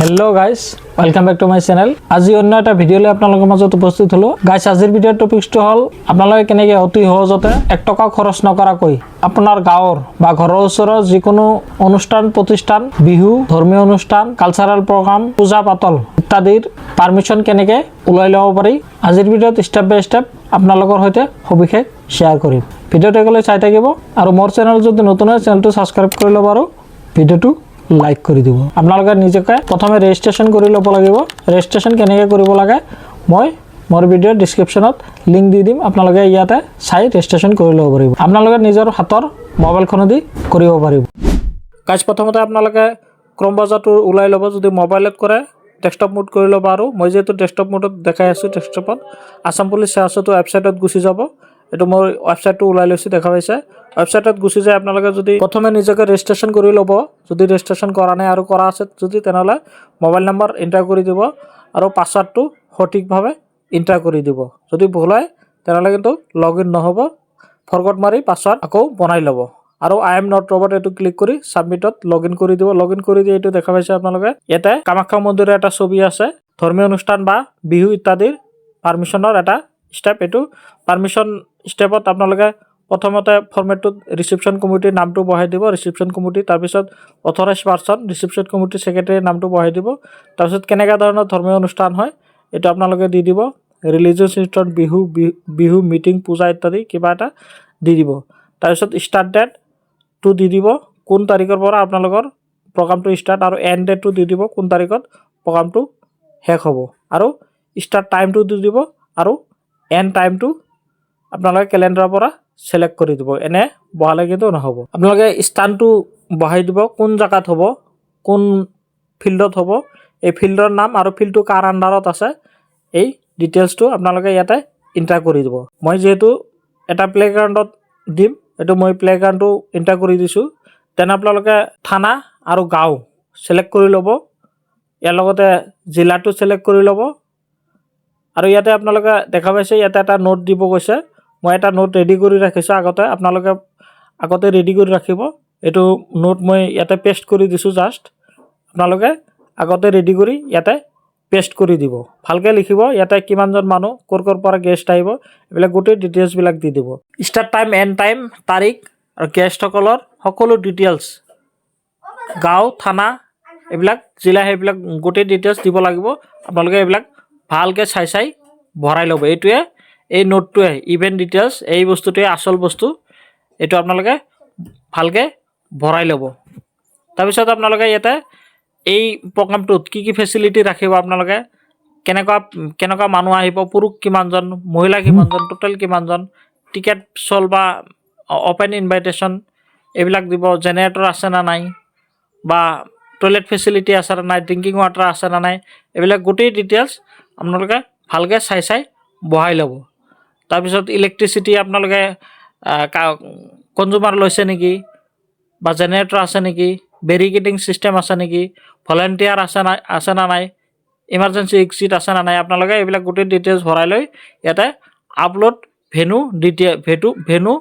Hello guys welcome back to my channel. आज अन्य এটা ভিডিও লৈ আপোনালোকৰ মাজত উপস্থিত হলো। গাইস আজিৰ ভিডিঅ'ৰ টপিকটো হল আপোনালোকে কেনেকৈ অতি সহজতে 1 টকা খৰচ নকৰাকৈ আপোনাৰ গাঁৱৰ বা ঘৰৰ ওচৰৰ যিকোনো অনুষ্ঠান প্ৰতিষ্ঠান বিহু ধৰ্মীয় অনুষ্ঠান কালচাৰেল প্ৰগ্ৰাম পূজা পাতল ইত্যাদিৰ পাৰমিশন কেনেকৈ উলাই ল'ব পাৰি আজিৰ ভিডিঅ'ত স্টেপ বাই স্টেপ আপোনালোকৰ সৈতে সবিশেষ শেয়াৰ কৰিম। ভিডিঅ'টো একেলৈ চাই থাকিব আৰু মোৰ চেনেল যদি নতুন হয় চেনেলটো সাবস্ক্ৰাইব কৰি ল'ব আৰু ভিডিঅ'টো লাইক কৰি দিব। আপোনালোকে নিজকে প্ৰথমে ৰেজিষ্ট্ৰেচন কৰি ল'ব লাগিব। ৰেজিষ্ট্ৰেচন কেনেকৈ কৰিব লাগে মই মোৰ ভিডিঅ'ৰ ডেসক্ৰিপচনত লিংক দি দিম। আপোনালোকে ইয়াতে চাই ৰেজিষ্ট্ৰেচন কৰি ল'ব পাৰিব। আপোনালোকে নিজৰ হাতৰ মোবাইলখনেদি কৰিব পাৰিব। গাইস প্ৰথমতে আপোনালোকে ক্ৰম ব্ৰাউজাৰটো উলাই ল'ব। যদি মোবাইলত কৰে ডেস্কটপ মোড কৰি ল'ব আৰু মই যেটো ডেস্কটপ মোডত দেখাই আছো ডেস্কটপত আসাম পুলিচ সেৱাটো ওয়েবসাইটত গুছি যাব। এটো মোৰ ওয়েবসাইটটো উলাই লৈছো দেখা পাইছে। ওয়েবসাইটত গুছি যায় আপোনালোকে যদি প্ৰথমে নিজকে ৰেজিষ্ট্ৰেচন কৰি ল'ব। যদি ৰেজিষ্ট্ৰেচন কৰা নাই আৰু কৰা আছে যদি তেনেহলে মোবাইল নম্বৰ এন্টাৰ কৰি দিব আৰু পাসওয়াৰ্ডটো সঠিকভাৱে এন্টাৰ কৰি দিব। যদি ভুল হয় তেনেহলে কিন্তু লগইন নহব। ফৰগট মাৰি পাসওয়াৰ্ড আকৌ বনাই ল'ব আৰু আই এম নট ৰবট এটো ক্লিক কৰি সাবমিটত লগইন কৰি দিব। লগইন কৰি দিয়ে এটো দেখা পাইছে আপোনালোকে। ইয়াতে কামাখ্যা মন্দিৰৰ এটা ছবি আছে। ধৰ্মীয় অনুষ্ঠান বা বিহু ইত্যাদিৰ পাৰমিশনৰ এটা স্টেপ। এটো পাৰমিশন স্টেপত আপোনালোকে প্ৰথমতে ফৰমেটত ৰিসেপশন কমিটিৰ নামটো বহাই দিব। ৰিসেপশন কমিটি তাৰ পিছত অথৰাইজ পাৰসন ৰিসেপশন কমিটিৰ সেক্ৰেটাৰীৰ নামটো বহাই দিব। তাৰ পিছত কেনেকা ধৰণৰ ধৰ্মীয় অনুষ্ঠান হয় এটা আপোনালোকে দি দিব। ৰিলিজিয়াছ ইনস্টিটিউট বিহু মিটিং পূজা ইত্যাদি কিবা এটা দি দিব। তাৰ পিছত স্টাৰ্ট ডেট টো দি দিব কোন তাৰিখৰ পৰা আপোনালোকৰ প্ৰগ্ৰামটো স্টাৰ্ট আৰু এন্ড ডেটটো দি দিব কোন তাৰিখত প্ৰগ্ৰামটো শেষ হ'ব আৰু স্টাৰ্ট টাইমটো দি দিব আৰু এন্ড টাইমটো আপোনালোকে ক্যালেন্ডাৰৰ পৰা সিলেক্ট কৰি দিব। এনে বহালে কিন্তু নহব। আপোনালোকে স্থানটো বহাই দিব কোন জায়গাত হ'ব কোন ফিল্ডত হ'ব এই ফিল্ডৰ নাম আৰু ফিল্ডটো কাৰ আন্ডাৰত আছে এই ডিটেইলছটো আপোনালোকে ইয়াতে এন্টাৰ কৰি দিব। মই যেহেতু এটা প্লেগ্ৰাউণ্ডত দিম এটো মই প্লেগ্ৰাউণ্ডটো এন্টাৰ কৰি দিছো। তেনে আপোনালোকে থানা আৰু গাঁও সিলেক্ট কৰি ল'ব। ইয়াৰ লগতে জিলাটো সিলেক্ট কৰি ল'ব আৰু ইয়াতে আপোনালোকে দেখা পাইছে ইয়াতে এটা নোট দিব কৈছে। মই এটা নোট ৰেডি কৰি ৰাখিছো আগতে আপোনালোকে আগতে ৰেডি কৰি ৰাখিব। এটো নোট মই ইয়াতে পেস্ট কৰি দিছো জাস্ট আপোনালোকে আগতে ৰেডি কৰি ইয়াতে পেস্ট কৰি দিব। ভালকে লিখিব ইয়াতে কিমানজন মানুহ কৰ পৰা গেষ্ট আহিব এবিলাক গোটেই ডিটেইলছ বিলাক দি দিব। স্টাৰ্ট টাইম এন্ড টাইম তাৰিখ আৰু গেষ্টসকলৰ সকলো ডিটেইলছ গাঁও থানা এবিলাক জিলা হেবিলাক গোটেই ডিটেইলছ দিব লাগিব। আপোনালোকে এবিলাক ভালকে চাই ভৰাই ল'ব। এইটোৱে এই নোটটোৱে ইভেন্ট ডিটেইলছ এই বস্তুটোৱে আসল বস্তু। এটো আপোনালোকে ভালকে ভৰাই ল'ব। তাৰ পিছত আপোনালোকে ইয়াতে এই প্ৰগ্ৰামটোত কি ফেসিলিটি ৰাখিব আপোনালোকে কেনেকা মানুহ আহিব পুৰুষ কিমানজন মহিলা কিমানজন টোটাল কিমানজন টিকেট চল বা ওপেন ইনভাইটেশন এবিলাক দিব। জেনাৰেটৰ আছে না নাই বা টয়লেট ফেসিলিটি আছে না নাই ড্ৰিংকিং ওয়াটাৰ আছে না নাই এবিলাক গোটেই ডিটেইলছ আপোনালোকে ভালকে চাই বহাই ল'ব। তাৰ পিছত ইলেক্ট্ৰিসিটি আপোনালোকে কনজিউমাৰ লৈছে নেকি বা জেনাৰেটৰ আছে নেকি বেৰিকেডিং সিস্টেম আছে নেকি ভলান্টিয়াৰ আছে না নাই ইমাৰ্জেন্সি এক্সিট আছে না নাই আপোনালোকে এবিলাক গোটেই ডিটেইলছ ভৰাই লৈ ইয়াতে আপলোড ভেনু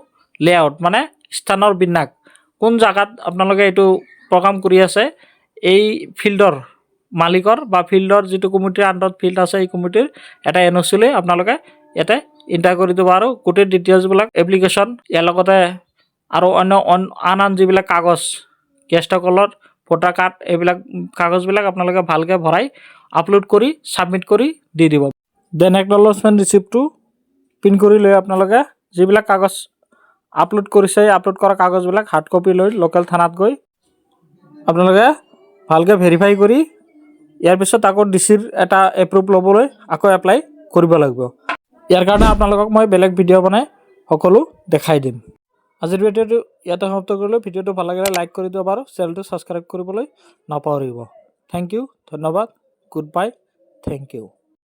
লেআউট মানে স্থানৰ বিন্যাস কোন জায়গাত আপোনালোকে এটো প্ৰগ্ৰাম কৰি আছে এই ফিল্ডৰ মালিকৰ বা ফিল্ডৰ যেটো কমিটিৰ আন্ডাৰত ফিল্ড আছে এই কমিটিৰ এটা এনঅচি লৈ আপোনালোকে ইয়াতে এন্টাৰ কৰি দিব আৰু গোটেই ডিটেইলছ বিলাক এপ্লিকেশন ইয়াৰ লগতে আৰু আন যিবিলাক কাগজ গেষ্টসকলৰ ভোটাৰ কাৰ্ড এইবিলাক কাগজবিলাক আপোনালোকে ভালকে ভৰাই আপলোড কৰি সাবমিট কৰি দি দিব। দেন একনলেজমেন্ট ৰিসিপ্টটো প্ৰিন্ট কৰি লৈ আপোনালোকে যিবিলাক কাগজ আপলোড কৰিছে আপলোড কৰা কাগজবিলাক হাৰ্ড কপি লৈ লোকেল থানাত গৈ আপোনালোকে ভালকে ভেৰিফাই কৰি ইয়াৰ পিছত আকৌ ডিসিৰ এটা এপ্ৰুভ ল'বলৈ আকৌ এপ্লাই কৰিব লাগিব। ইয়াৰ কাৰণে আপোনালোকক মই বেলেগ ভিডিঅ' বনাই সকলো দেখাই দিম। আজিৰ ভিডিঅ'টো ইয়াতে সমাপ্ত কৰিলো। ভিডিঅ'টো ভাল লাগিলে লাইক কৰি দিব আৰু চেনেলটো সাবস্ক্ৰাইব কৰিবলৈ নাপাহৰিব। থ্যাংক ইউ ধন্যবাদ গুড বাই থ্যাংক ইউ।